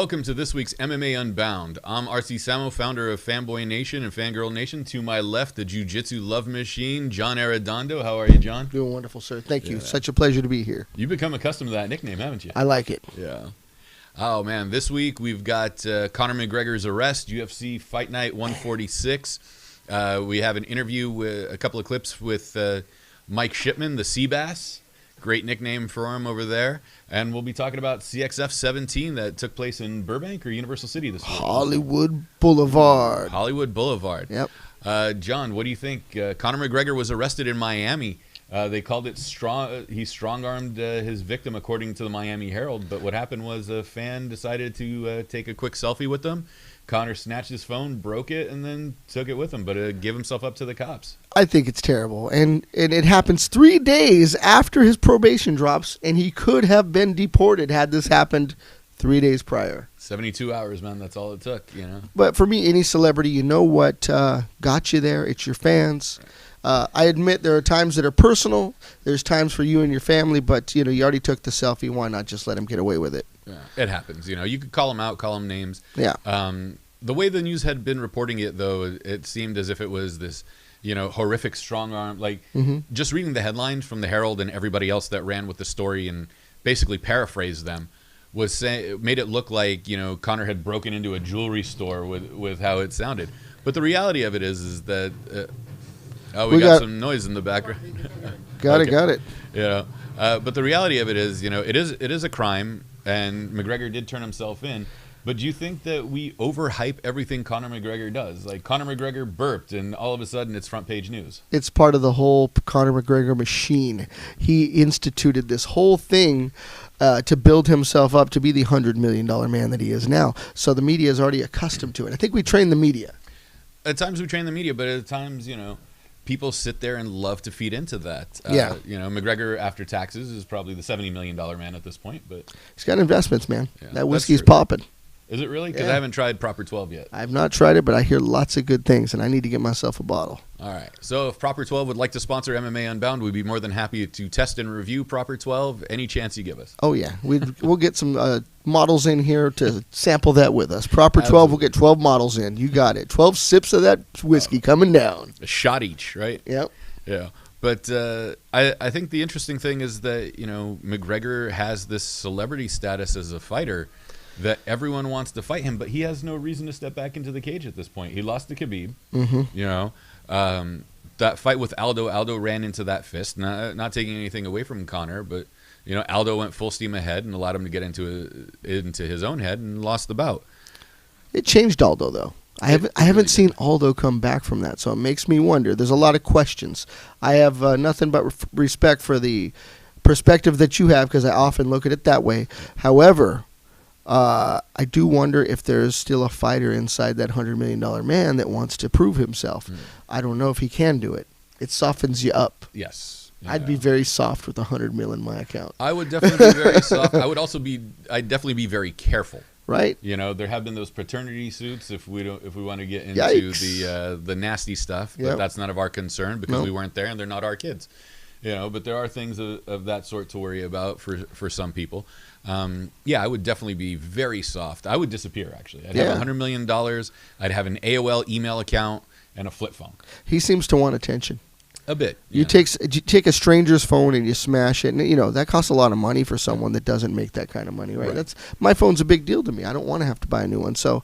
Welcome to this week's MMA Unbound. I'm R.C. Samo, founder of Fanboy Nation and Fangirl Nation. To my left, the Jiu-Jitsu love machine, John Arredondo. How are you, John? Doing wonderful, sir. Thank you. Such a pleasure to be here. You've become accustomed to that nickname, haven't you? I like it. Yeah. Oh, man. This week, we've got Conor McGregor's arrest, UFC Fight Night 146. We have an interview with a couple of clips with Mike Shipman, the Sea Bass. Great nickname for him over there. And we'll be talking about CXF 17 that took place in Burbank or Universal City this week. Hollywood Boulevard. Hollywood Boulevard. Yep. John, what do you think? Conor McGregor was arrested in Miami. They called it strong. He strong-armed his victim, according to the Miami Herald. But what happened was a fan decided to take a quick selfie with them. Conor snatched his phone, broke it, and then took it with him, but gave himself up to the cops. I think it's terrible. And it happens 3 days after his probation drops, and he could have been deported had this happened 3 days prior. 72 hours, man. That's all it took, you know. But for me, any celebrity, you know what got you there? It's your fans. I admit there are times that are personal. There's times for you and your family, but you already took the selfie. Why not just let him get away with it? Yeah, it happens. You could call him out, call him names. Yeah. The way the news had been reporting it, though, it seemed as if it was this, horrific strong arm. Like, just reading the headlines from the Herald and everybody else that ran with the story and basically paraphrased them made it look like Conor had broken into a jewelry store with how it sounded. But the reality of it is that we got some noise in the background. Got it. But the reality of it is, it is a crime, and McGregor did turn himself in. But do you think that we overhype everything Conor McGregor does? Like, Conor McGregor burped, and all of a sudden it's front page news. It's part of the whole Conor McGregor machine. He instituted this whole thing to build himself up to be the $100 million man that he is now. So the media is already accustomed to it. I think we train the media. At times we train the media, but at times, people sit there and love to feed into that. McGregor, after taxes, is probably the $70 million man at this point. But he's got investments, man. Yeah, that whiskey's popping. Is it really? Because I haven't tried Proper 12 yet. I have not tried it, but I hear lots of good things, and I need to get myself a bottle. All right. So if Proper 12 would like to sponsor MMA Unbound, we'd be more than happy to test and review Proper 12 any chance you give us. Oh, yeah. We'll get some models in here to sample that with us. Proper 12, we'll get 12 models in. You got it. 12 sips of that whiskey coming down. A shot each, right? Yep. Yeah. But I think the interesting thing is that, McGregor has this celebrity status as a fighter that everyone wants to fight him, but he has no reason to step back into the cage at this point. He lost to Khabib. That fight with Aldo ran into that fist, not taking anything away from Conor, but Aldo went full steam ahead and allowed him to get into his own head and lost the bout. It changed Aldo, though. I haven't seen Aldo come back from that, so it makes me wonder. There's a lot of questions. I have nothing but respect for the perspective that you have, because I often look at it that way. However, I do wonder if there's still a fighter inside that $100 million man that wants to prove himself. I don't know if he can do it. It softens you up. Yes. Yeah. I'd be very soft with $100 million in my account. I would definitely be very soft. I'd definitely be very careful. Right. There have been those paternity suits if we want to get into the nasty stuff, but that's none of our concern because we weren't there and they're not our kids. But there are things of that sort to worry about for some people. I would definitely be very soft. I would disappear, actually. I'd have $100 million. I'd have an AOL email account and a flip phone. He seems to want attention. A bit. You take a stranger's phone and you smash it, and that costs a lot of money for someone that doesn't make that kind of money, right? My phone's a big deal to me. I don't want to have to buy a new one. So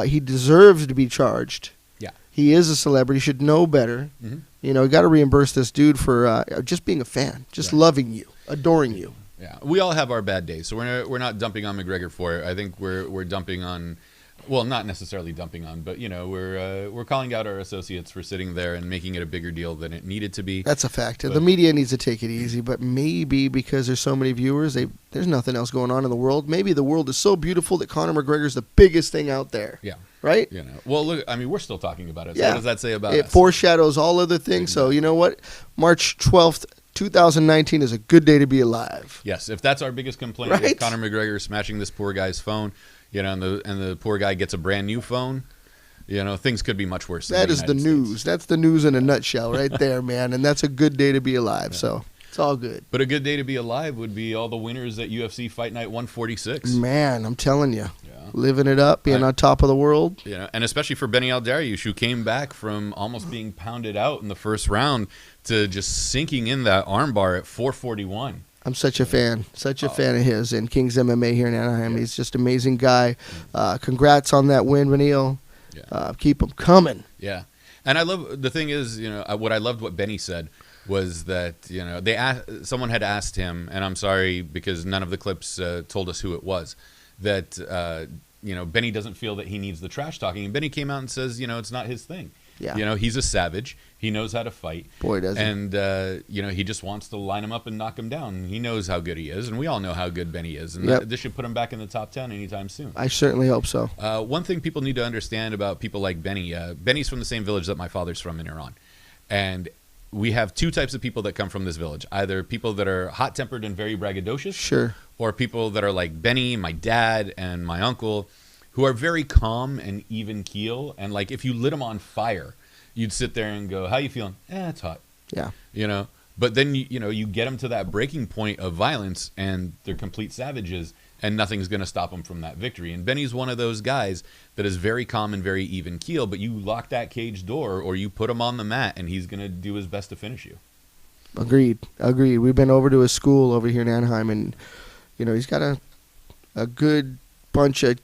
he deserves to be charged. Yeah. He is a celebrity. He should know better. You got to reimburse this dude for just being a fan, just loving you, adoring you. Yeah, we all have our bad days, so we're not dumping on McGregor for it. I think we're dumping on, well, not necessarily dumping on, but we're calling out our associates for sitting there and making it a bigger deal than it needed to be. That's a fact. The media needs to take it easy, but maybe because there's so many viewers, there's nothing else going on in the world. Maybe the world is so beautiful that Conor McGregor is the biggest thing out there. Yeah. Right? Well, look, I mean, we're still talking about it. So what does that say about us? It foreshadows all other things. Exactly. So you know what? March 12th. 2019 is a good day to be alive. Yes, if that's our biggest complaint, is Conor McGregor smashing this poor guy's phone, and the poor guy gets a brand new phone, things could be much worse. That is the news. That's the news in a nutshell right there, man. And that's a good day to be alive. So It's all good. But a good day to be alive would be all the winners at UFC Fight Night 146. Man, I'm telling you. Yeah. Living it up, being on top of the world. Yeah, and especially for Benny Aldariush, who came back from almost being pounded out in the first round to just sinking in that armbar at 441. I'm such a fan of his and King's MMA here in Anaheim. He's just an amazing guy. Congrats on that win, Benil. Yeah. Keep them coming. Yeah, and I love the thing is, what I loved what Benny said was that someone had asked him, and I'm sorry because none of the clips told us who it was, that Benny doesn't feel that he needs the trash talking, and Benny came out and says, it's not his thing. Yeah. He's a savage. He knows how to fight. Boy, does he. And, he just wants to line him up and knock him down. He knows how good he is, and we all know how good Benny is. And this should put him back in the top 10 anytime soon. I certainly hope so. One thing people need to understand about people like Benny, Benny's from the same village that my father's from in Iran. And we have two types of people that come from this village. Either people that are hot-tempered and very braggadocious. Sure. Or people that are like Benny, my dad, and my uncle, who are very calm and even keel. And like if you lit them on fire, you'd sit there and go, how you feeling? It's hot. Yeah. But then, you get them to that breaking point of violence and they're complete savages and nothing's going to stop them from that victory. And Benny's one of those guys that is very calm and very even keel, but you lock that cage door or you put him on the mat and he's going to do his best to finish you. Agreed. We've been over to his school over here in Anaheim and, he's got a good bunch of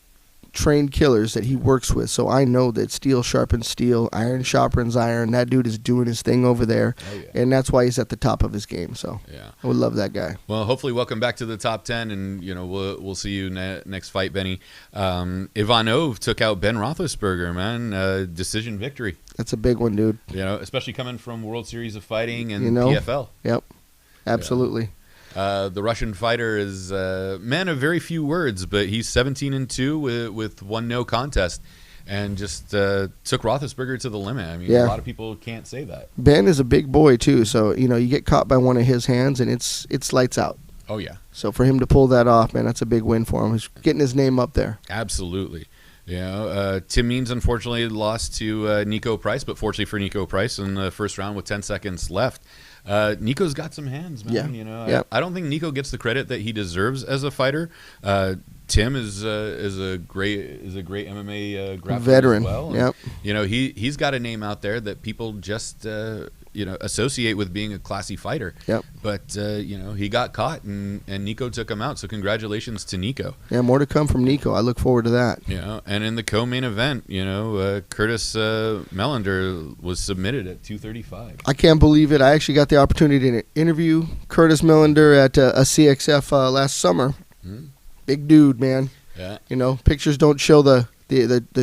trained killers that he works with, so I know that steel sharpens steel, iron sharpens iron. That dude is doing his thing over there, and that's why he's at the top of his game. So I would love that guy. Well, hopefully, welcome back to the top 10, and we'll see you next fight, Benny. Ivanov took out Ben Roethlisberger, man, decision victory. That's a big one, dude. Especially coming from World Series of Fighting and PFL. Yep, absolutely. The Russian fighter is man of very few words, but he's 17-2 with one no contest, and just took Roethlisberger to the limit. I mean, a lot of people can't say that. Ben is a big boy too, so you get caught by one of his hands, and it's lights out. Oh yeah. So for him to pull that off, man, that's a big win for him. He's getting his name up there. Absolutely. Tim Means unfortunately lost to Nico Price, but fortunately for Nico Price in the first round with 10 seconds left. Nico's got some hands, man. I don't think Nico gets the credit that he deserves as a fighter. Tim is a great MMA grappler veteran. As well. And, he's got a name out there that people just associate with being a classy fighter. Yep. But he got caught and Nico took him out. So congratulations to Nico. Yeah, more to come from Nico. I look forward to that. And in the co-main event, Curtis Melander was submitted at 235. I can't believe it. I actually got the opportunity to interview Curtis Melander at a CXF last summer. Big dude, man. Yeah. Pictures don't show the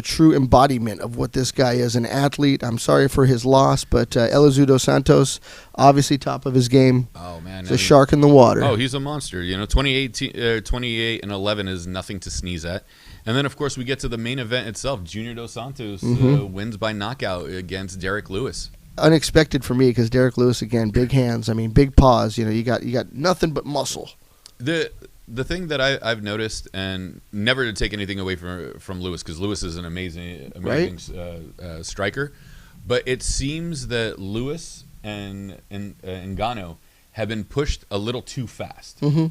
true embodiment of what this guy is, an athlete. I'm sorry for his loss, but Elizudo Santos, obviously top of his game. Oh, man. He's a shark in the water. Oh, he's a monster. 28-11 is nothing to sneeze at. And then, of course, we get to the main event itself. Junior Dos Santos wins by knockout against Derek Lewis. Unexpected for me because Derek Lewis, again, big hands. I mean, big paws. You got nothing but muscle. The thing that I've noticed, and never to take anything away from Lewis, because Lewis is an amazing striker, but it seems that Lewis and Ngannou have been pushed a little too fast. Mm-hmm.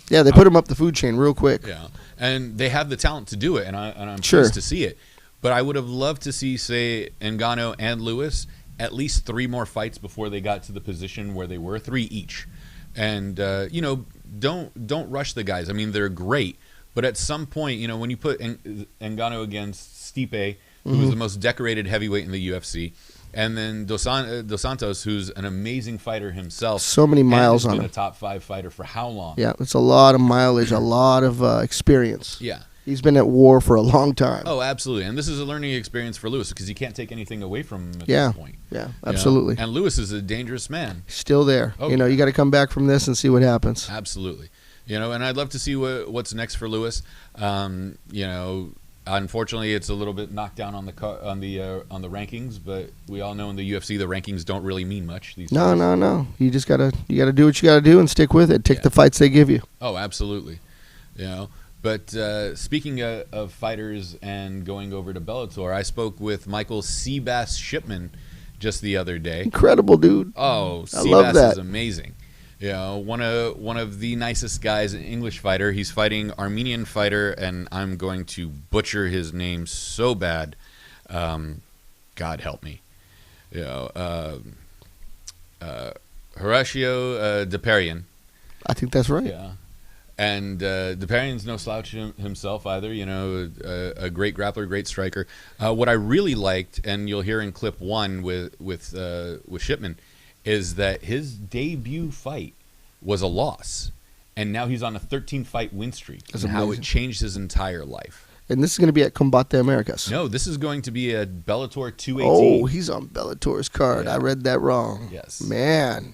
Yeah, they put him up the food chain real quick. Yeah, and they have the talent to do it, and I'm pleased to see it. But I would have loved to see, say, Ngannou and Lewis at least 3 more fights before they got to the position where they were, 3 each, and Don't rush the guys. I mean, they're great, but at some point, when you put Ngannou against Stipe, who's the most decorated heavyweight in the UFC, and then Dos Santos, who's an amazing fighter himself, so many miles on him, been a top 5 fighter for how long? Yeah, it's a lot of mileage, a lot of experience. Yeah. He's been at war for a long time. Oh, absolutely. And this is a learning experience for Lewis because you can't take anything away from him at this point. Yeah, absolutely. And Lewis is a dangerous man. Still there. Okay. You got to come back from this and see what happens. Absolutely. And I'd love to see what's next for Lewis. Unfortunately, it's a little bit knocked down on the rankings, but we all know in the UFC the rankings don't really mean much these days. No. You just gotta do what you gotta do and stick with it. Take the fights they give you. Oh, absolutely. But speaking of fighters and going over to Bellator, I spoke with Michael Sea Bass Shipman just the other day. Incredible, dude. Oh, Sea Bass is amazing. one of the nicest guys, an English fighter. He's fighting Armenian fighter, and I'm going to butcher his name so bad. God help me. Horatio Deparian. I think that's right. Yeah. And Deparian's no slouch himself either. A great grappler, great striker. What I really liked, and you'll hear in clip 1 with Shipman, is that his debut fight was a loss, and now he's on a 13-fight win streak. That's and how amazing. it changed his entire life. And this is going to be at Combate Americas. No, this is going to be at Bellator 218. Oh, he's on Bellator's card. Yeah. I read that wrong. Yes. Man,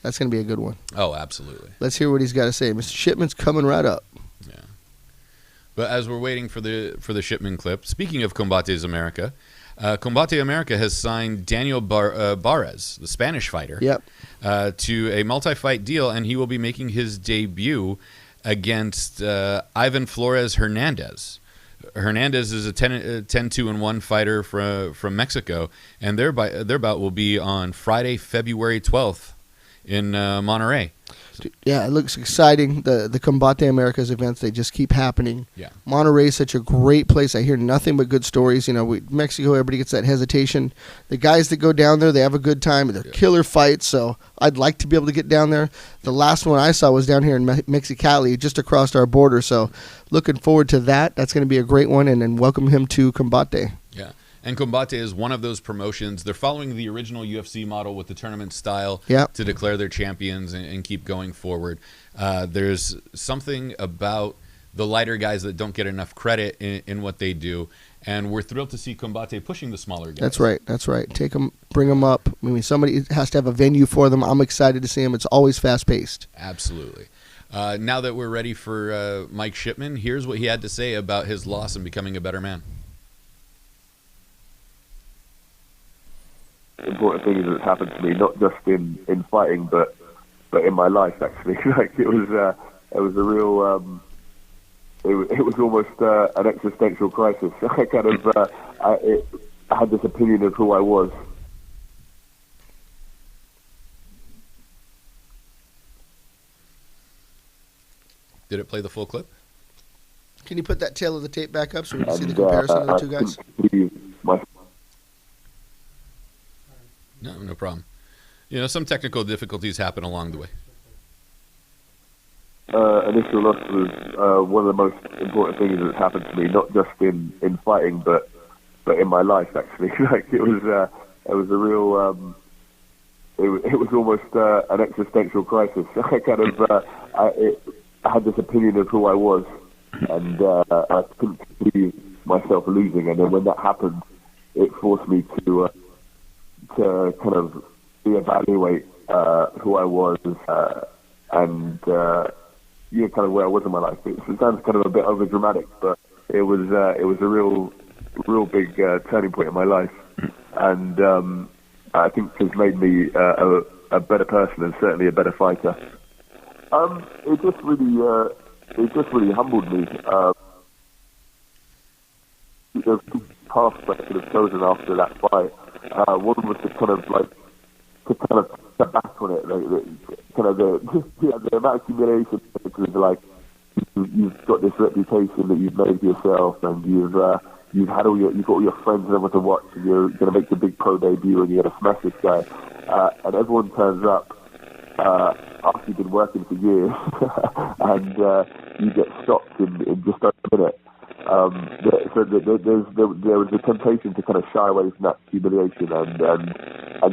that's going to be a good one. Oh, absolutely. Let's hear what he's got to say. Mr. Shipman's coming right up. Yeah. But as we're waiting for the Shipman clip, speaking of Combates America, Combate America has signed Daniel Barres, the Spanish fighter, to a multi-fight deal, and he will be making his debut against Ivan Flores Hernandez. Hernandez is a 10-2-1 fighter from Mexico, and their bout will be on Friday, February 12th in Monterrey. Yeah, it looks exciting. The Combate Americas events, they just keep happening. Yeah. Monterrey is such a great place. I hear nothing but good stories. Mexico, everybody gets that hesitation. The guys that go down there, they have a good time. They're killer fights, so I'd like to be able to get down there. The last one I saw was down here in Mexicali, just across our border, so looking forward to that. That's going to be a great one, and then welcome him to Combate. Yeah. And Combate is one of those promotions. They're following the original UFC model with the tournament style to declare their champions and keep going forward. There's something about the lighter guys that don't get enough credit in what they do, and we're thrilled to see Combate pushing the smaller guys. That's right. Take them, bring them up. I mean, somebody has to have a venue for them. I'm excited to see them. It's always fast-paced. Absolutely. Now that we're ready for Mike Shipman, here's what he had to say about his loss and becoming a better man. Important things that's happened to me, not just in fighting, but in my life actually. It was a real. It was almost an existential crisis. I had this opinion of who I was. Did it play the full clip? Can you put that tail of the tape back up so we can see the comparison of the two guys? No problem. Some technical difficulties happen along the way. Initial loss was one of the most important things that's happened to me, not just in fighting, but in my life actually. It was a real. It was almost an existential crisis. I had this opinion of who I was, and I couldn't see myself losing. And then when that happened, it forced me to kind of reevaluate who I was and kind of where I was in my life. It sounds kind of a bit over dramatic, but it was a real big turning point in my life, and I think has made me a better person and certainly a better fighter. It just really humbled me. There's two paths I could have chosen after that fight. One was to kind of step back on it, the amount of humiliation. Because you've got this reputation that you've made for yourself, and you've got all your friends and everyone to watch, and you're going to make the big pro debut, and you're going to smash this guy, and everyone turns up after you've been working for years, and you get stopped in just over a minute. So there was a temptation to kind of shy away from that humiliation and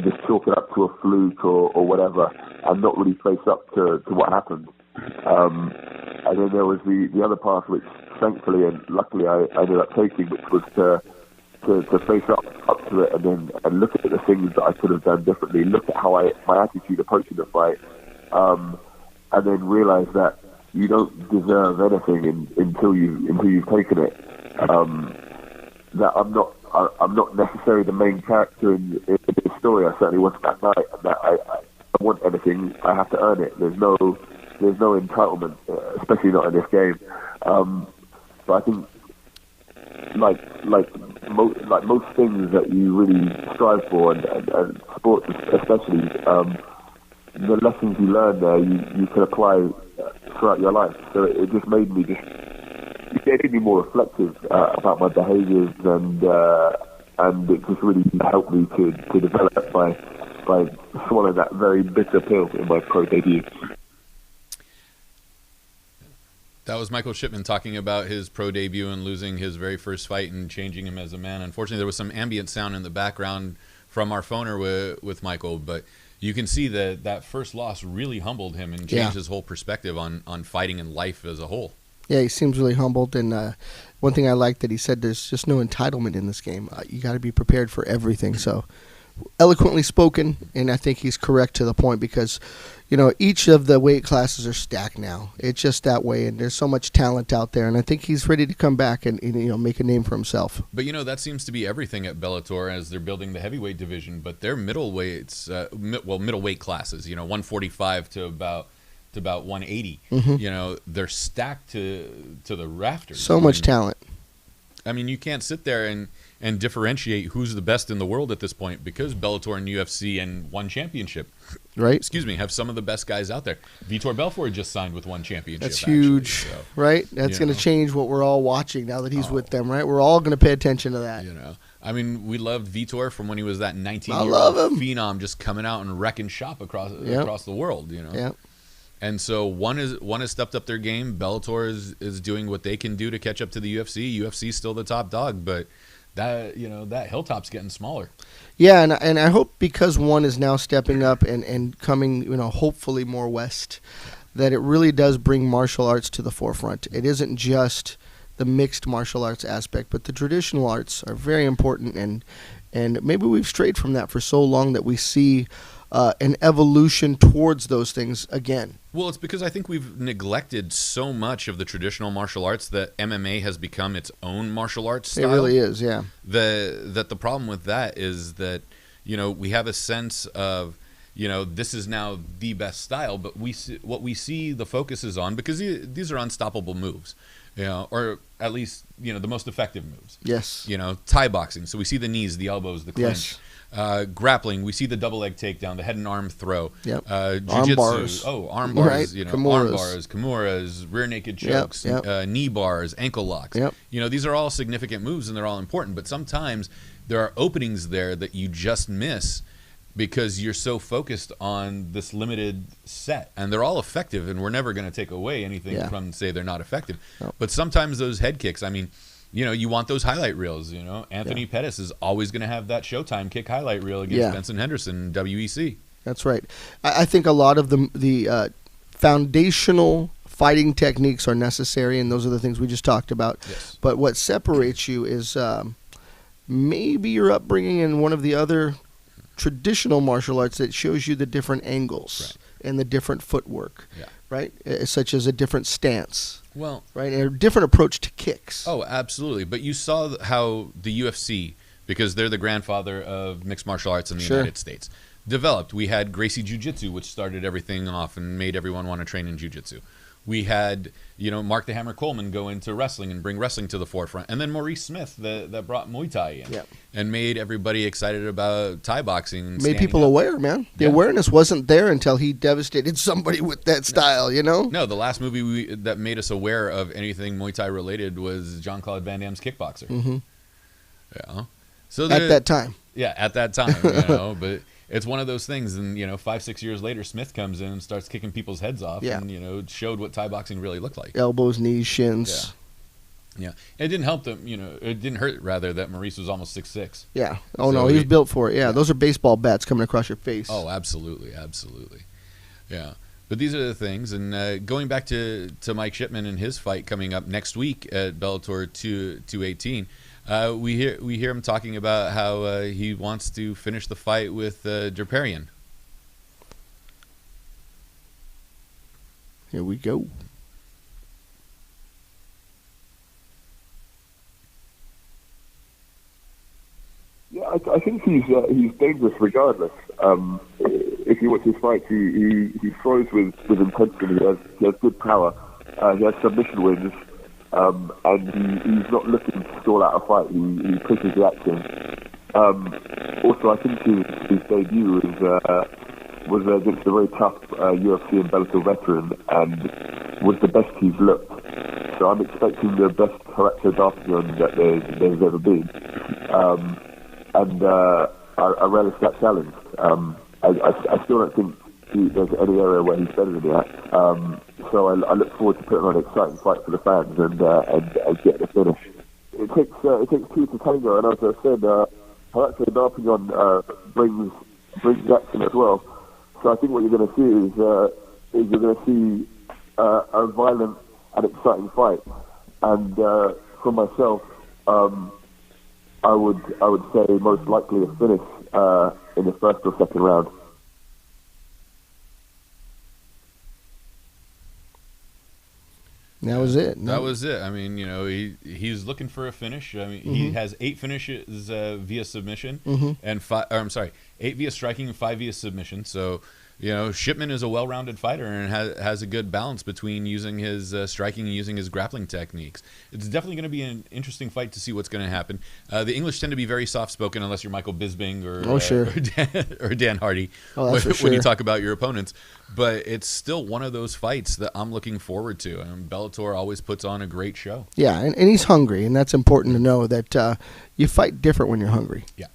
just chalk it up to a fluke or whatever, and not really face up to what happened. And then there was the other path, which thankfully and luckily I ended up taking, which was to face up to it and look at the things that I could have done differently, look at how my attitude approaching the fight, and then realize that you don't deserve anything until you've taken it. That I'm not necessarily the main character in this story. I certainly wasn't that night, and that I want anything, I have to earn it. There's no entitlement, especially not in this game. But I think like most things that you really strive for, and sports especially, the lessons you learn there, you can apply throughout your life. So it just made me it made me more reflective about my behaviours, and it just really helped me to develop by swallowing that very bitter pill in my pro debut. That was Michael Shipman talking about his pro debut and losing his very first fight and changing him as a man. Unfortunately, there was some ambient sound in the background from our phoner with Michael, but you can see that first loss really humbled him and changed his whole perspective on fighting and life as a whole. Yeah, he seems really humbled, and one thing I like that he said, there's just no entitlement in this game. You got to be prepared for everything. So eloquently spoken, and I think he's correct to the point, because each of the weight classes are stacked now. It's just that way, and there's so much talent out there, and I think he's ready to come back and make a name for himself. But that seems to be everything at Bellator as they're building the heavyweight division, but their middleweights, middleweight classes, 145 to about 180. Mm-hmm. They're stacked to the rafters. So much talent. I mean, you can't sit there and differentiate who's the best in the world at this point, because Bellator and UFC and one championship, right? Excuse me, have some of the best guys out there. Vitor Belfort just signed with one championship. That's huge, so, right? That's going to change what we're all watching now that he's with them, right? We're all going to pay attention to that. I mean, we loved Vitor from when he was that 19-year-old phenom just coming out and wrecking shop across the world. Yep. And so one has stepped up their game. Bellator is doing what they can do to catch up to the UFC. UFC's still the top dog, but that hilltop's getting smaller. Yeah, and I hope, because one is now stepping up and coming, hopefully more west, that it really does bring martial arts to the forefront. It isn't just the mixed martial arts aspect, but the traditional arts are very important, and maybe we've strayed from that for so long that we see an evolution towards those things again. Well, it's because I think we've neglected so much of the traditional martial arts that MMA has become its own martial arts style. It really is, yeah. That the problem with that is that, we have a sense of, this is now the best style, but what we see the focus is on, because these are unstoppable moves, or at least, the most effective moves. Yes. Thai boxing. So we see the knees, the elbows, the clinch. Yes. Grappling, we see the double leg takedown, the head and arm throw. Yep. Jiu-jitsu, arm bars. Arm bars, right. Arm bars, kimuras, rear naked chokes, Yep. Knee bars, ankle locks. Yep. These are all significant moves and they're all important, but sometimes there are openings there that you just miss because you're so focused on this limited set, and they're all effective, and we're never going to take away anything from say they're not effective. Nope. But sometimes those head kicks, I mean, you want those highlight reels. Anthony Pettis is always going to have that Showtime kick highlight reel against Benson Henderson in WEC. That's right. I think a lot of the foundational fighting techniques are necessary, and those are the things we just talked about. Yes. But what separates you is maybe your upbringing in one of the other traditional martial arts that shows you the different angles and the different footwork, right? Such as a different stance. Well, right, and a different approach to kicks. Oh, absolutely. But you saw how the UFC, because they're the grandfather of mixed martial arts in the United States, developed. We had Gracie Jiu-Jitsu, which started everything off and made everyone want to train in Jiu-Jitsu. We had, Mark the Hammer Coleman go into wrestling and bring wrestling to the forefront. And then Maurice Smith that brought Muay Thai in and made everybody excited about Thai boxing. Made people aware, man. The awareness wasn't there until he devastated somebody with that style, No, the last movie that made us aware of anything Muay Thai related was Jean-Claude Van Damme's Kickboxer. Mm-hmm. Yeah. So at that time. Yeah, at that time, but it's one of those things, and 5-6 years later, Smith comes in and starts kicking people's heads off, and showed what Thai boxing really looked like. Elbows, knees, shins. Yeah. It didn't help them, it didn't hurt rather that Maurice was almost 6'6". Yeah. Oh no, he was built for it. Yeah, those are baseball bats coming across your face. Oh, absolutely. Yeah. But these are the things, and going back to Mike Shipman and his fight coming up next week at Bellator 218. We hear him talking about how he wants to finish the fight with Derparian. Here we go. Yeah, I think he's dangerous regardless. If you watch his fights, he throws with intensity. He has good power. He has submission wins. And he's not looking to stall out a fight. He pushes the action. Also, I think his debut was against a very tough UFC and Bellator veteran, and was the best he's looked. So I'm expecting the best Horatio Darpion that there's ever been, and I relish that challenge. I still don't think there's any area where he's better than that. So I look forward to putting on an exciting fight for the fans and getting a finish. It takes two to tango, and as I said, Horatio Darpion brings action as well. So I think what you're going to see is you're going to see a violent and exciting fight. And for myself, I would say most likely a finish in the first or second round. That was it. That was it. I mean, he's looking for a finish. I mean, he has 8 finishes via submission, and 8 via striking and 5 via submission. So, Shipman is a well-rounded fighter and has a good balance between using his striking and using his grappling techniques. It's definitely going to be an interesting fight to see what's going to happen. The English tend to be very soft-spoken unless you're Michael Bisping or Dan Hardy when you talk about your opponents. But it's still one of those fights that I'm looking forward to. And Bellator always puts on a great show. Yeah, and he's hungry, and that's important to know that you fight different when you're hungry. Yeah.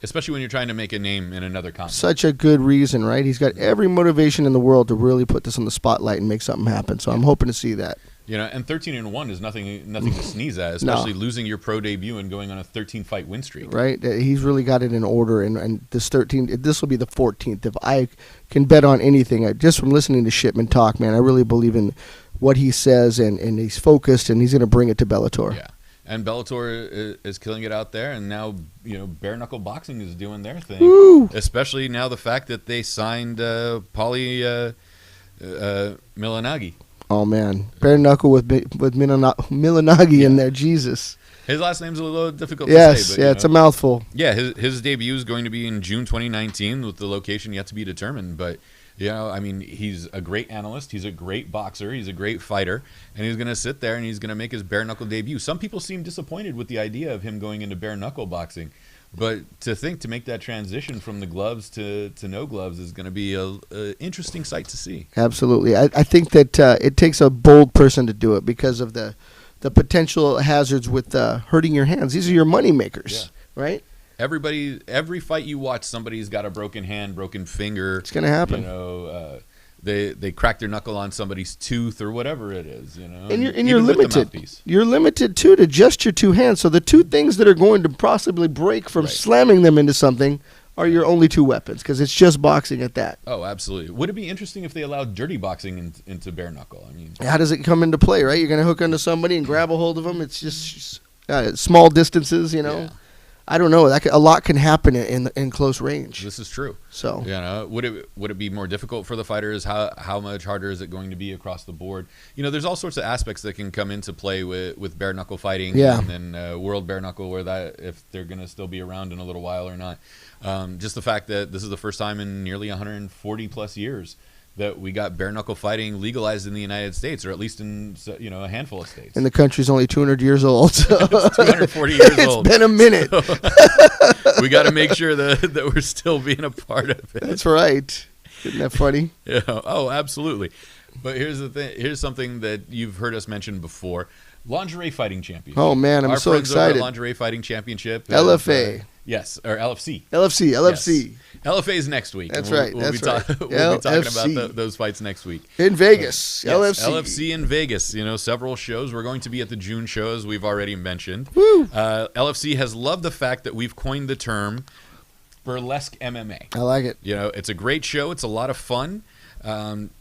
Especially when you're trying to make a name in another continent. Such a good reason, right? He's got every motivation in the world to really put this on the spotlight and make something happen. So I'm hoping to see that. And 13-1 is nothing to sneeze at, especially losing your pro debut and going on a 13-fight win streak. Right? He's really got it in order, and this will be the 14th. If I can bet on anything, just from listening to Shipman talk, man, I really believe in what he says, and he's focused, and he's going to bring it to Bellator. Yeah. And Bellator is killing it out there, and now bare knuckle boxing is doing their thing. Woo! Especially now the fact that they signed Paulie Milanagi. Oh man, bare knuckle with Milanagi in there, Jesus. His last name's a little difficult to say. But, it's a mouthful. Yeah, his debut is going to be in June 2019 with the location yet to be determined, but. I mean, he's a great analyst. He's a great boxer. He's a great fighter. And he's going to sit there and he's going to make his bare-knuckle debut. Some people seem disappointed with the idea of him going into bare-knuckle boxing. But to make that transition from the gloves to no gloves is going to be an interesting sight to see. Absolutely. I think that it takes a bold person to do it because of the potential hazards with hurting your hands. These are your money makers, right? Every fight you watch, somebody's got a broken hand, broken finger. It's going to happen. They crack their knuckle on somebody's tooth or whatever it is. And you're limited. You're limited too to just your 2 hands. So the 2 things that are going to possibly break from slamming them into something are your only 2 weapons because it's just boxing at that. Oh, absolutely. Would it be interesting if they allowed dirty boxing into bare knuckle? I mean, how does it come into play? Right, you're going to hook onto somebody and grab a hold of them. It's just small distances. Yeah. I don't know. A lot can happen in close range. This is true. So would it be more difficult for the fighters? How much harder is it going to be across the board? There's all sorts of aspects that can come into play with bare knuckle fighting, and then world bare knuckle, if they're going to still be around in a little while or not. Just the fact that this is the first time in nearly 140 plus years that we got bare knuckle fighting legalized in the United States, or at least in a handful of states. And the country's only 200 years old. So. It's 240 years old. It's been a minute. So, we got to make sure that we're still being a part of it. That's right. Isn't that funny? Yeah. Oh, absolutely. But here's the thing. Here's something that you've heard us mention before: lingerie fighting championship. Oh man, I'm so excited! Lingerie fighting championship. LFA. Yes, or LFC. LFC. Yes. LFA is next week. That's right. We'll be talking about those fights next week. In Vegas. Yes, LFC in Vegas. Several shows. We're going to be at the June shows we've already mentioned. Woo. LFC has loved the fact that we've coined the term burlesque MMA. I like it. It's a great show. It's a lot of fun.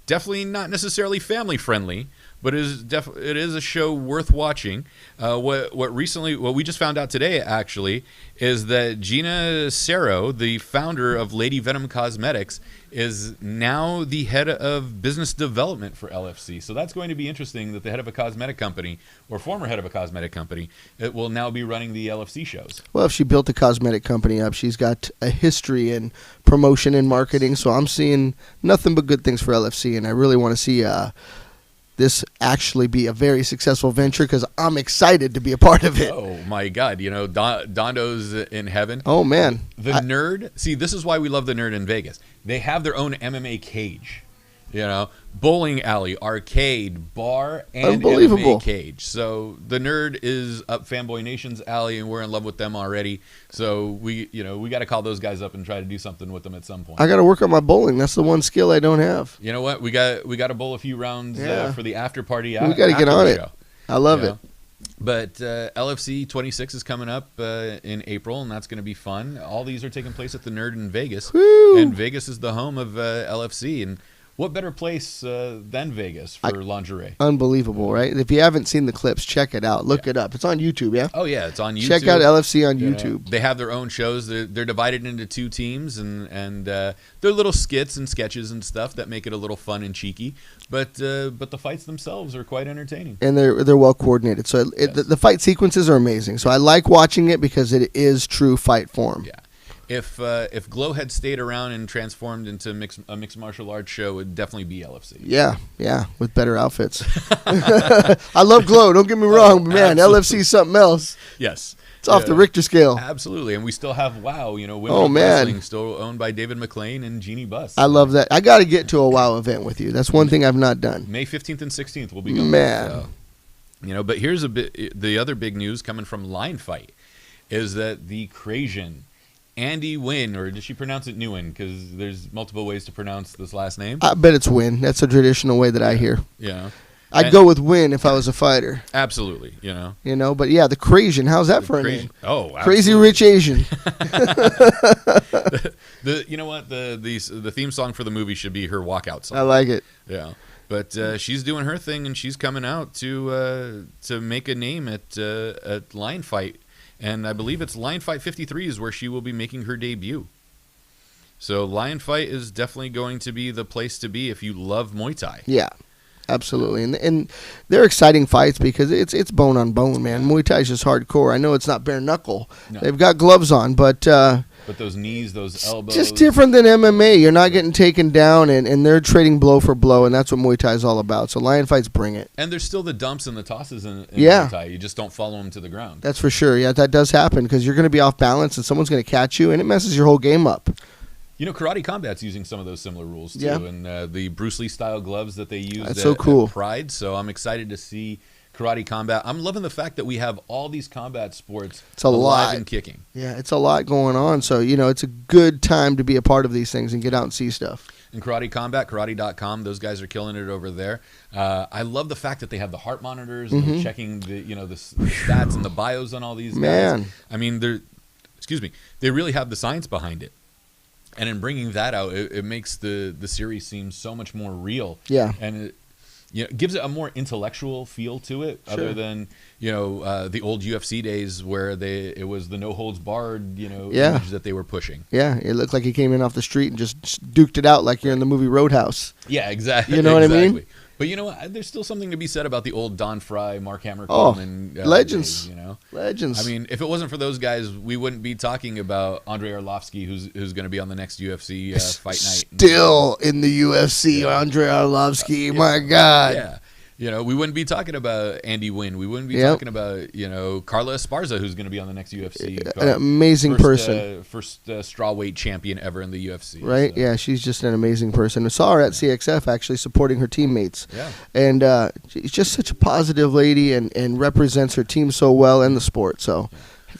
Definitely not necessarily family friendly, but it is a show worth watching. What we just found out today actually is that Gina Cerro, the founder of Lady Venom Cosmetics, is now the head of business development for LFC. So that's going to be interesting that the head of a cosmetic company, or former head of a cosmetic company, it will now be running the LFC shows. Well, if she built a cosmetic company up, she's got a history in promotion and marketing. So I'm seeing nothing but good things for LFC, and I really want to see this actually be a very successful venture because I'm excited to be a part of it. Oh my God! Dondo's in heaven. Oh man, The Nerd. See, this is why we love the Nerd in Vegas. They have their own MMA cage. Bowling alley, arcade, bar, and Unbelievable. MMA cage. So the Nerd is up Fanboy Nation's alley, and we're in love with them already. So we got to call those guys up and try to do something with them at some point. I got to work on my bowling. That's the one skill I don't have. You know what? We got to bowl a few rounds for the after party. We got to get on it. I love it. But LFC 26 is coming up in April, and that's going to be fun. All these are taking place at the Nerd in Vegas. Woo. And Vegas is the home of LFC. And what better place than Vegas for lingerie? Unbelievable, right? If you haven't seen the clips, check it out. Look it up. It's on YouTube, yeah? Oh, yeah, it's on YouTube. Check out LFC on YouTube. They have their own shows. They're divided into 2 teams, and they're little skits and sketches and stuff that make it a little fun and cheeky. But the fights themselves are quite entertaining. And they're well coordinated. So the fight sequences are amazing. So I like watching it because it is true fight form. Yeah. If Glow had stayed around and transformed into a mixed martial arts show, it would definitely be LFC. Yeah, with better outfits. I love Glow, don't get me wrong, but man, LFC is something else. Yes. It's off the Richter scale. Absolutely, and we still have WOW, women wrestling, still owned by David McLean and Jeannie Buss. I love that. I got to get to a WOW event with you. That's one thing I've not done. May 15th and 16th will be going. Man. So, but here's the other big news coming from Line Fight is that the Crazian Andy Wynn, or did she pronounce it Nguyen? Because there's multiple ways to pronounce this last name. I bet it's Wynn. That's a traditional way that I hear. Yeah. I'd go with Wynn if I was a fighter. Absolutely, But yeah, the Crazian. How's that for a name? Oh, absolutely. Crazy Rich Asian. You know what? The theme song for the movie should be her walkout song. I like it. Yeah. But she's doing her thing, and she's coming out to make a name at Line Fight. And I believe it's Lion Fight 53 is where she will be making her debut. So Lion Fight is definitely going to be the place to be if you love Muay Thai. Yeah, absolutely. And they're exciting fights because it's bone on bone, man. Muay Thai is just hardcore. I know it's not bare knuckle. No. They've got gloves on, but those knees, those elbows. Just different than MMA. You're not getting taken down, and they're trading blow for blow, and that's what Muay Thai is all about. So Lion Fights bring it. And there's still the dumps and the tosses in Muay Thai. You just don't follow them to the ground. That's for sure. Yeah, that does happen because you're going to be off balance, and someone's going to catch you, and it messes your whole game up. Karate Combat's using some of those similar rules, too. Yeah. And the Bruce Lee-style gloves that they use so cool. at Pride. So I'm excited to see Karate Combat. I'm loving the fact that we have all these combat sports alive and kicking. Yeah, it's a lot going on. So, it's a good time to be a part of these things and get out and see stuff. And Karate Combat, karate.com, those guys are killing it over there. I love the fact that they have the heart monitors and they're checking the stats and the bios on all these guys. Man. I mean, they really have the science behind it. And in bringing that out, it makes the series seem so much more real. Yeah. And it gives it a more intellectual feel to it, other than the old UFC days where it was the no holds barred image that they were pushing. Yeah, it looked like he came in off the street and just duked it out like you're in the movie Roadhouse. Yeah, exactly. You know what I mean? But there's still something to be said about the old Don Fry, Mark Hammer Coleman legends. days, Legends. I mean, if it wasn't for those guys, we wouldn't be talking about Andrei Arlovsky, who's going to be on the next UFC Fight Night. Still in the UFC, Andrei Arlovsky. My God. Yeah. We wouldn't be talking about Andy Wynn. We wouldn't be talking about, Carla Esparza, who's going to be on the next UFC. An amazing person. First strawweight champion ever in the UFC. Right? So. Yeah, she's just an amazing person. I saw her at CXF actually supporting her teammates. Yeah. And she's just such a positive lady and represents her team so well and the sport. So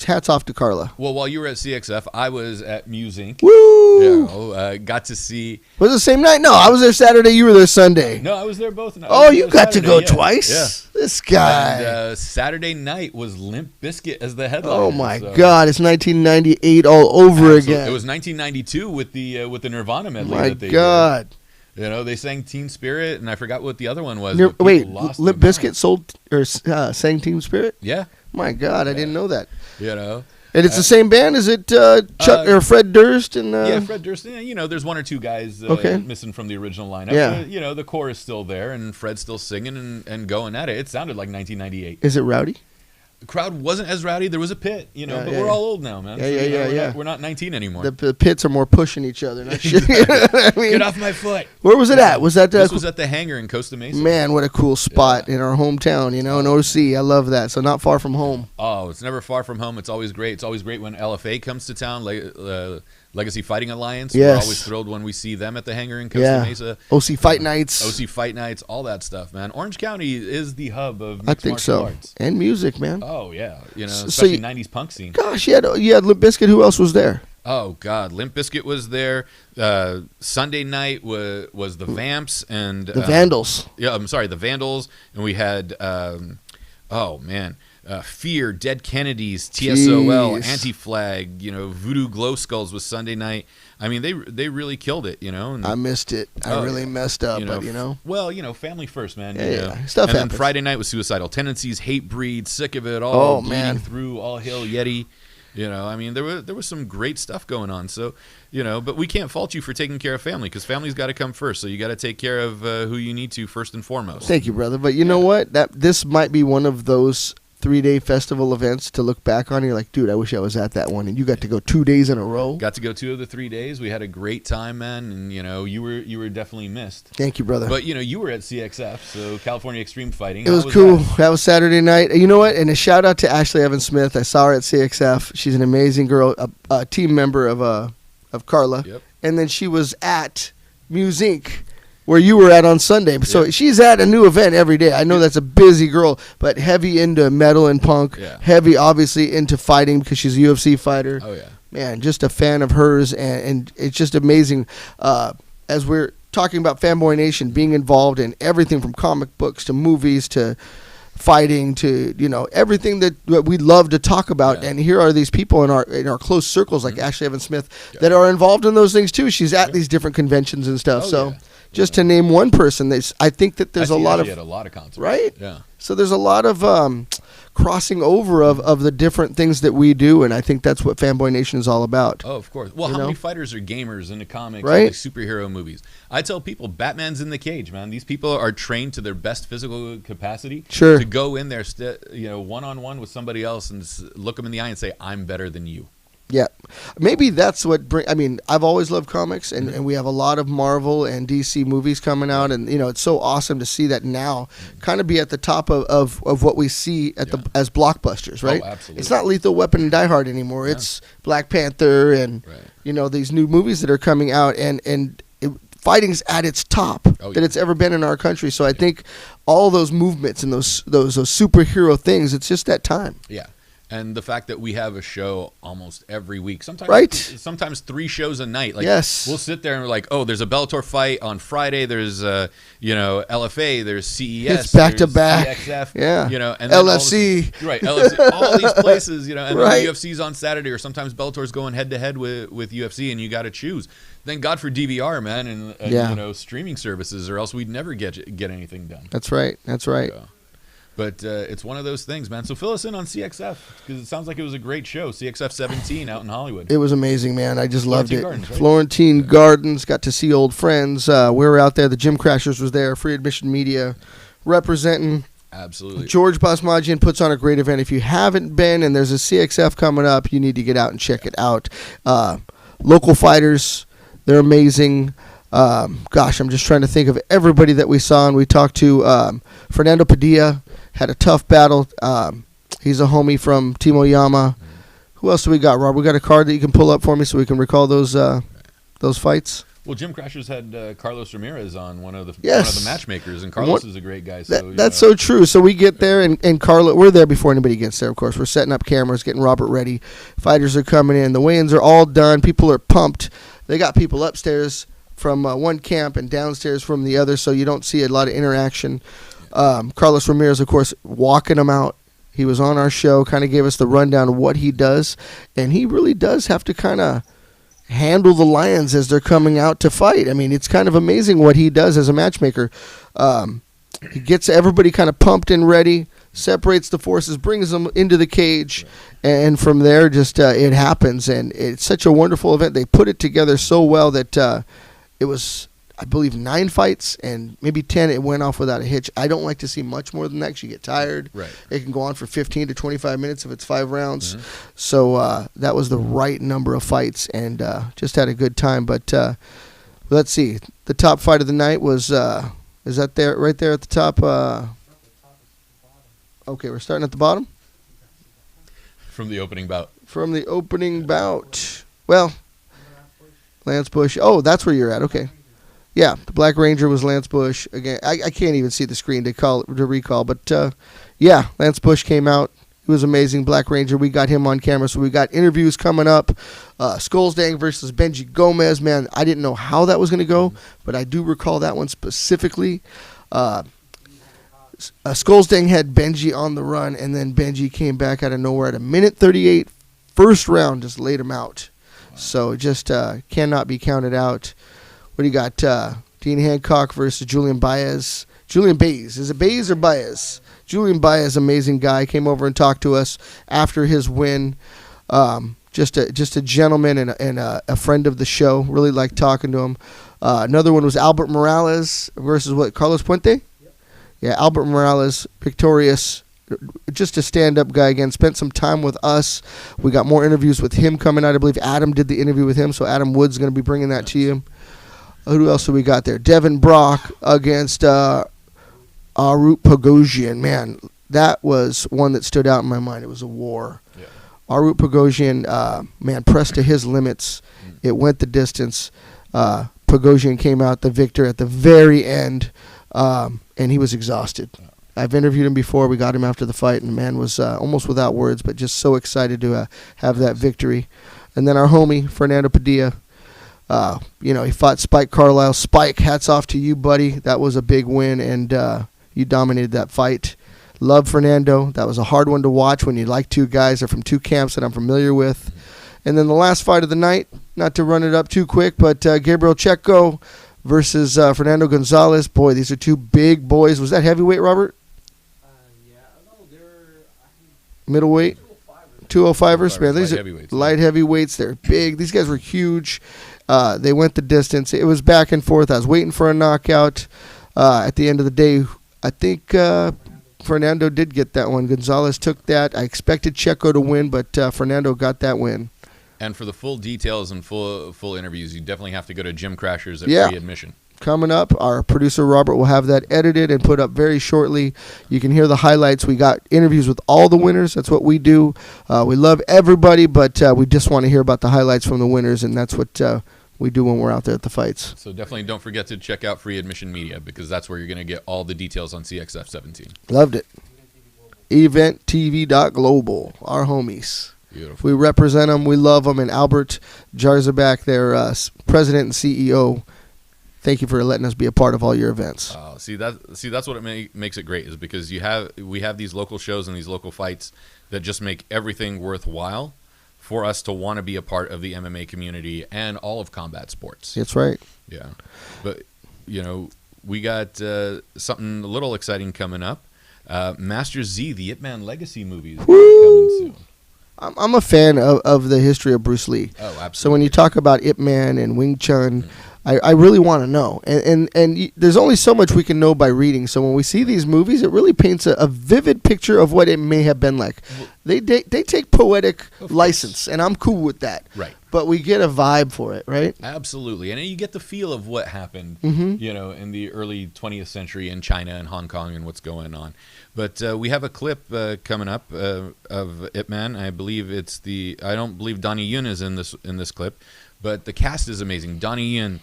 hats off to Carla. Well, while you were at CXF, I was at Muse Inc. Woo! Got to see. Was it the same night? No, I was there Saturday. You were there Sunday. No, I was there both nights. Oh, you got to go twice? Yeah. This guy. And, Saturday night was Limp Bizkit as the headliner. Oh, my God. It's 1998 all over again. It was 1992 with the Nirvana medley that they God. did. They sang Teen Spirit, and I forgot what the other one was. Wait, Limp Bizkit sang Teen Spirit? Yeah. My God, I didn't know that. And it's the same band? Is it Chuck or Fred Durst? And yeah, Fred Durst. There's one or two guys missing from the original lineup. Yeah. But, the core is still there, and Fred's still singing and going at it. It sounded like 1998. Is it rowdy? crowd wasn't as rowdy. There was a pit, but yeah. we're all old now, man. We're not 19 anymore. The pits are more pushing each other. Not sure. You know what I mean? Get off my foot. Where was it at? Was that this was at the hangar in Costa Mesa. Man, what a cool spot in our hometown, in OC. I love that. So not far from home. Oh, it's never far from home. It's always great. It's always great when LFA comes to town, Legacy Fighting Alliance. Yes. We're always thrilled when we see them at the hangar in Costa Mesa. OC Fight Nights. OC Fight Nights, all that stuff, man. Orange County is the hub of mixed martial arts. And music, man. Oh, yeah. Especially 90s punk scene. Gosh, you had Limp Bizkit. Who else was there? Oh, God. Limp Bizkit was there. Sunday night was the Vamps and... The Vandals. Yeah, I'm sorry, the Vandals. And we had... Fear, Dead Kennedys, TSOL, Anti-Flag, Voodoo Glow Skulls was Sunday night. I mean, they really killed it, And, I missed it. I really messed up, but. Well, family first, man. Yeah. Stuff and happens. Then Friday night was Suicidal Tendencies, Hate Breed, Sick of It Oh, All, man. Bleeding Through, All Hail Yeti. I mean, there was some great stuff going on. So, but we can't fault you for taking care of family because family's got to come first. So you got to take care of who you need to first and foremost. Thank you, brother. But you know what? This might be one of those 3-day festival events to look back on. You're like, dude, I wish I was at that one. And you got to go 2 days in a row. Got to go 2 of the 3 days. We had a great time, man. And you were definitely missed. Thank you, brother. But you were at CXF, so California Extreme Fighting. It was cool. That was Saturday night. You know what? And a shout out to Ashley Evans Smith. I saw her at CXF. She's an amazing girl, a team member of Carla. Yep. And then she was at Muse Inc., where you were at on Sunday. So she's at a new event every day. I know that's a busy girl, but heavy into metal and punk. Yeah. Heavy, obviously, into fighting because she's a UFC fighter. Oh, yeah. Man, just a fan of hers, and it's just amazing. As we're talking about Fanboy Nation, being involved in everything from comic books to movies to fighting to everything that we love to talk about, and here are these people in our close circles like Ashley Evans Smith that are involved in those things too. She's at these different conventions and stuff. Just to name one person, I think that there's a lot of concerts, right. Yeah. So there's a lot of crossing over of the different things that we do, and I think that's what Fanboy Nation is all about. Oh, of course. Well, how many fighters are gamers into comics, right? Like superhero movies? I tell people, Batman's in the cage, man. These people are trained to their best physical capacity to go in there, one-on-one with somebody else and look them in the eye and say, "I'm better than you." Yeah, maybe that's what I've always loved comics, and we have a lot of Marvel and DC movies coming out, and it's so awesome to see that now kind of be at the top of what we see as blockbusters, right? Oh, absolutely. It's not Lethal Weapon and Die Hard anymore. Yeah. It's Black Panther and these new movies that are coming out, and fighting's at its top that it's ever been in our country. So I think all those movements and those superhero things, it's just that time. Yeah. And the fact that we have a show almost every week, sometimes 3 shows a night. Like, yes. We'll sit there and we're like, oh, there's a Bellator fight on Friday. There's LFA. There's CES. It's back to back. CXF. Yeah. And LFC. LFC. All these places. And then the UFC's on Saturday, or sometimes Bellator's going head to head with UFC, and you got to choose. Thank God for DVR, man, and streaming services, or else we'd never get anything done. That's right. But it's one of those things, man. So fill us in on CXF, because it sounds like it was a great show. CXF 17 out in Hollywood. It was amazing, man. I just loved it. Gardens, right? Florentine Gardens. Got to see old friends. We were out there. The Gym Crashers was there. Free Admission Media representing. Absolutely. George Basmajian puts on a great event. If you haven't been, and there's a CXF coming up, you need to get out and check it out. Local fighters, they're amazing. I'm just trying to think of everybody that we saw, and we talked to Fernando Padilla. Had a tough battle. He's a homie from Team Oyama. Who else do we got, Rob? We got a card that you can pull up for me so we can recall those fights. Well, Gym Crashers had Carlos Ramirez on one of the matchmakers, and Carlos is a great guy. So that's so true. So we get there, and Carlos, we're there before anybody gets there, of course. We're setting up cameras, getting Robert ready. Fighters are coming in. The weigh-ins are all done. People are pumped. They got people upstairs from one camp and downstairs from the other, so you don't see a lot of interaction. Carlos Ramirez, of course, walking them out. He was on our show, kind of gave us the rundown of what he does, and he really does have to kind of handle the lions as they're coming out to fight. I mean, it's kind of amazing what he does as a matchmaker. He gets everybody kind of pumped and ready, separates the forces, brings them into the cage, and from there just it happens. And it's such a wonderful event. They put it together so well that it was I believe 9 fights, and maybe 10 it went off without a hitch. I don't like to see much more than that because you get tired. Right. It can go on for 15 to 25 minutes if it's 5 rounds. So that was the right number of fights, and just had a good time. But let's see. The top fight of the night was, is that there, right there at the top? Okay, we're starting at the bottom? From the opening bout. From the opening bout. Well, Lance Bush. Oh, that's where you're at. Okay. Yeah, the Black Ranger was Lance Bush. Again, I can't even see the screen to recall, but yeah, Lance Bush came out. He was amazing. Black Ranger, we got him on camera, so we got interviews coming up. Skulls-Dang versus Benji Gomez. Man, I didn't know how that was going to go, but I do recall that one specifically. Skulls-Dang had Benji on the run, and then Benji came back out of nowhere at a minute 38, first round, just laid him out. So it just cannot be counted out. What do you got? Dean Hancock versus Julian Baez. Julian Baez. Is it Baez or Baez? Julian Baez, amazing guy, came over and talked to us after his win. Just a gentleman and a friend of the show. Really liked talking to him. Another one was Albert Morales versus Carlos Puente? Yep. Yeah, Albert Morales, victorious. Just a stand-up guy again. Spent some time with us. We got more interviews with him coming out. I believe Adam did the interview with him, so Adam Wood's going to be bringing that to you. Who else do we got there? Devin Brock against Arut Pogosian. Man, that was one that stood out in my mind. It was a war. Yeah. Arut Pogosian, man, pressed to his limits. It went the distance. Pogosian came out the victor at the very end, and he was exhausted. I've interviewed him before. We got him after the fight, and the man was almost without words, but just so excited to have that victory. And then our homie, Fernando Padilla, he fought Spike Carlisle. Spike, hats off to you, buddy. That was a big win, and you dominated that fight. Love Fernando. That was a hard one to watch when you like two guys. They're from two camps that I'm familiar with. And then the last fight of the night, not to run it up too quick, but Gabriel Checo versus Fernando Gonzalez. Boy, these are two big boys. Was that heavyweight, Robert? Yeah. No, they were middleweight? 205ers, man. These heavyweights. Light heavyweights. They're big. These guys were huge. They went the distance. It was back and forth. I was waiting for a knockout. At the end of the day, I think Fernando did get that one. Gonzalez took that. I expected Checo to win, but Fernando got that win. And for the full details and full interviews, you definitely have to go to Gym Crashers at free admission. Coming up, our producer Robert will have that edited and put up very shortly. You can hear the highlights. We got interviews with all the winners. That's what we do. We love everybody, but we just want to hear about the highlights from the winners, and that's what we do when we're out there at the fights. So definitely don't forget to check out Free Admission Media, because that's where you're going to get all the details on CXF 17. Loved it. EventTV.global, our homies. Beautiful. We represent them. We love them. And Albert Jarzabak, their president and CEO, thank you for letting us be a part of all your events. That's what it makes it great, is because we have these local shows and these local fights that just make everything worthwhile for us to want to be a part of the MMA community and all of combat sports. That's right. Yeah. But, we got something a little exciting coming up. Master Z, the Ip Man Legacy movie is coming soon. I'm a fan of the history of Bruce Lee. Oh, absolutely. So when you talk about Ip Man and Wing Chun, I really want to know. And there's only so much we can know by reading. So when we see these movies, it really paints a vivid picture of what it may have been like. They take poetic license, and I'm cool with that. Right. But we get a vibe for it, right? Absolutely. And you get the feel of what happened, in the early 20th century in China and Hong Kong and what's going on. But we have a clip coming up of Ip Man. I don't believe Donnie Yen is in this clip, but the cast is amazing. Donnie Yen,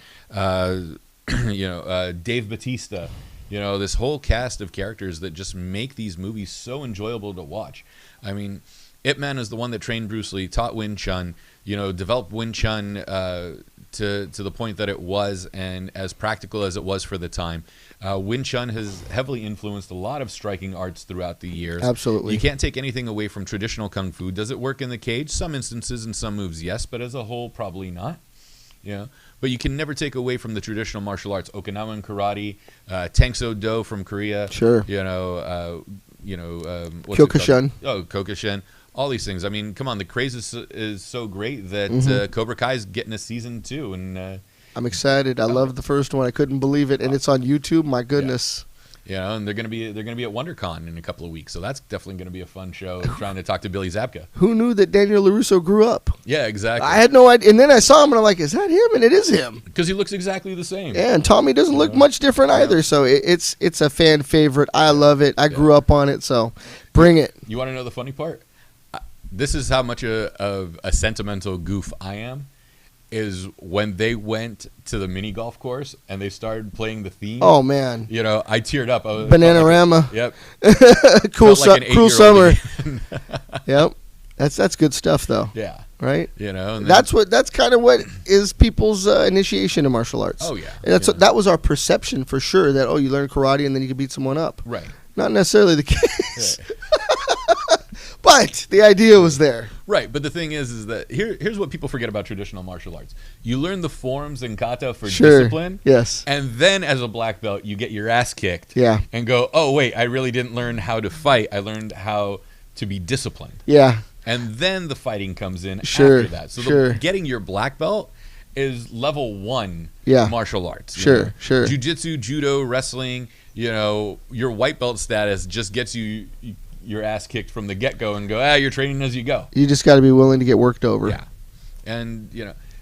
Dave Bautista, this whole cast of characters that just make these movies so enjoyable to watch. I mean, Ip Man is the one that trained Bruce Lee, taught Wing Chun, developed Wing Chun to the point that it was, and as practical as it was for the time. Wing Chun has heavily influenced a lot of striking arts throughout the years. Absolutely. You can't take anything away from traditional kung fu. Does it work in the cage? Some instances and some moves, yes, but as a whole, probably not. But you can never take away from the traditional martial arts, Okinawan karate, Tangso Do from Korea. Sure. Kyokushin. Kyokushin. All these things. I mean, come on, the craze is so great that Cobra Kai is getting a season 2, and I'm excited. I love the first one. I couldn't believe it, and it's on YouTube. My goodness. Yeah, and they're gonna be at WonderCon in a couple of weeks, so that's definitely gonna be a fun show. Trying to talk to Billy Zabka. Who knew that Daniel LaRusso grew up? Yeah, exactly. I had no idea, and then I saw him, and I'm like, "Is that him?" And it is him. Because he looks exactly the same. Yeah, and Tommy doesn't look much different either. So it's a fan favorite. I love it. I grew up on it. So bring it. You want to know the funny part? This is how much of a sentimental goof I am. Is when they went to the mini golf course and they started playing the theme. Oh man! You know, I teared up. Bananarama. Yep. Cool summer. Again. Yep. That's good stuff though. Yeah. Right. You know, and that's kind of what is people's initiation to martial arts. Oh yeah. And that was our perception for sure. That you learn karate and then you can beat someone up. Right. Not necessarily the case. Yeah. But the idea was there. Right, but the thing is that here's what people forget about traditional martial arts. You learn the forms and kata for discipline. Yes. And then as a black belt, you get your ass kicked. Yeah. And go, oh, wait, I really didn't learn how to fight. I learned how to be disciplined. Yeah. And then the fighting comes in after that. So getting your black belt is level 1 martial arts. Sure. Jiu-jitsu, judo, wrestling, your white belt status just gets you your ass kicked from the get-go and go, you're training as you go. You just got to be willing to get worked over. Yeah. And,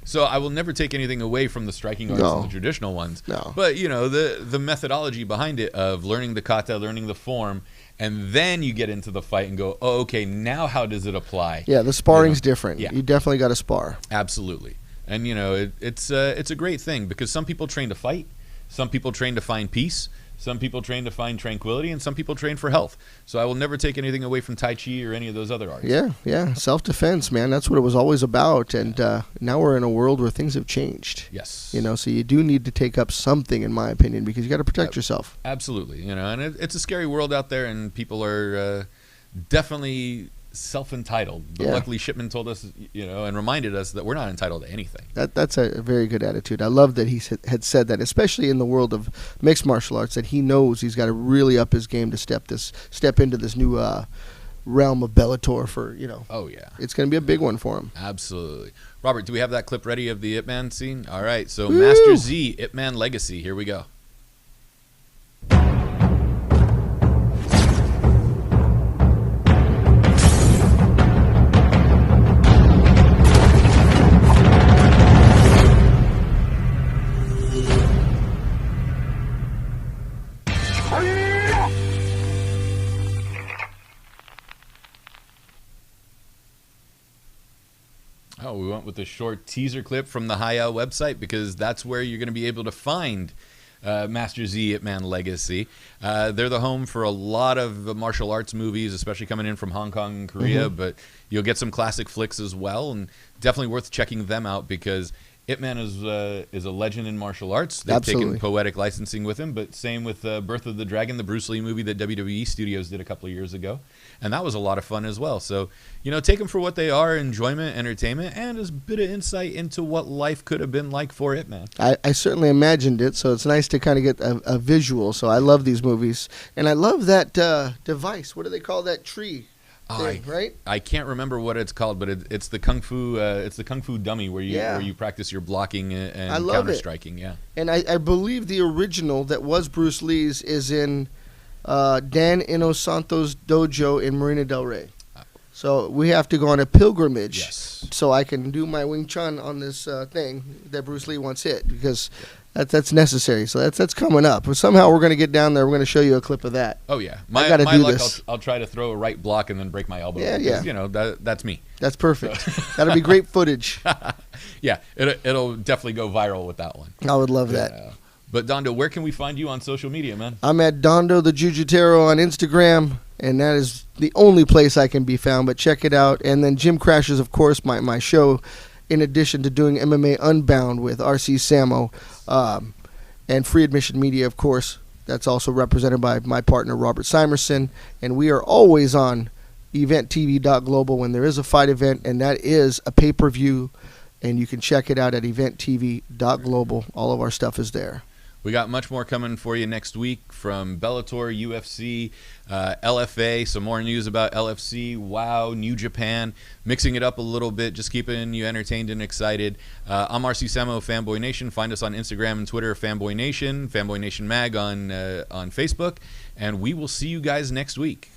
so I will never take anything away from the striking arts and the traditional ones. No. But, the methodology behind it of learning the kata, learning the form, and then you get into the fight and go, oh, okay, now how does it apply? Yeah, the sparring's different. Yeah. You definitely got to spar. Absolutely. And, it's a great thing because some people train to fight. Some people train to find peace. Some people train to find tranquility, and some people train for health. So I will never take anything away from Tai Chi or any of those other arts. Yeah. Self-defense, man. That's what it was always about. And now we're in a world where things have changed. Yes. So you do need to take up something, in my opinion, because you got to protect yourself. Absolutely. And it's a scary world out there, and people are definitely self-entitled. But luckily Shipman told us, and reminded us that we're not entitled to anything. That's a very good attitude. I love that he had said that, especially in the world of mixed martial arts, that he knows he's got to really up his game to step into this new realm of Bellator for, Oh, yeah. It's going to be a big one for him. Absolutely. Robert, do we have that clip ready of the Ip Man scene? All right. So Woo! Master Z, Ip Man Legacy. Here we go. Oh, we went with a short teaser clip from the Hayao website because that's where you're going to be able to find Master Z, Ip Man Legacy. They're the home for a lot of martial arts movies, especially coming in from Hong Kong and Korea, but you'll get some classic flicks as well, and definitely worth checking them out because Ip Man is a legend in martial arts. They've taken poetic licensing with him, but same with Birth of the Dragon, the Bruce Lee movie that WWE Studios did a couple of years ago. And that was a lot of fun as well. So, take them for what they are, enjoyment, entertainment, and a bit of insight into what life could have been like for Ip Man. I certainly imagined it, so it's nice to kind of get a visual. So I love these movies. And I love that device. What do they call that tree? Right? I can't remember what it's called, but it's the kung fu dummy where you practice your blocking and counter striking. Yeah. And I believe the original that was Bruce Lee's is in Dan Inosanto's dojo in Marina Del Rey. So we have to go on a pilgrimage so I can do my Wing Chun on this thing that Bruce Lee once hit because that's necessary. So that's coming up. But somehow we're going to get down there. We're going to show you a clip of that. Oh, yeah. I got to do luck, this. I'll try to throw a right block and then break my elbow. Yeah. That's me. That's perfect. That'll be great footage. Yeah, it'll definitely go viral with that one. I would love that. But Dondo, where can we find you on social media, man? I'm at Dondo the Jujitero on Instagram, and that is the only place I can be found. But check it out. And then Gym Crashes, of course, my show, in addition to doing MMA Unbound with R.C. Samo, and Free Admission Media, of course. That's also represented by my partner, Robert Simerson. And we are always on eventtv.global when there is a fight event, and that is a pay-per-view. And you can check it out at eventtv.global. All of our stuff is there. We got much more coming for you next week from Bellator, UFC, LFA, some more news about LFC, WOW, New Japan, mixing it up a little bit, just keeping you entertained and excited. I'm R.C. Samo of Fanboy Nation. Find us on Instagram and Twitter, Fanboy Nation, Fanboy Nation Mag on Facebook, and we will see you guys next week.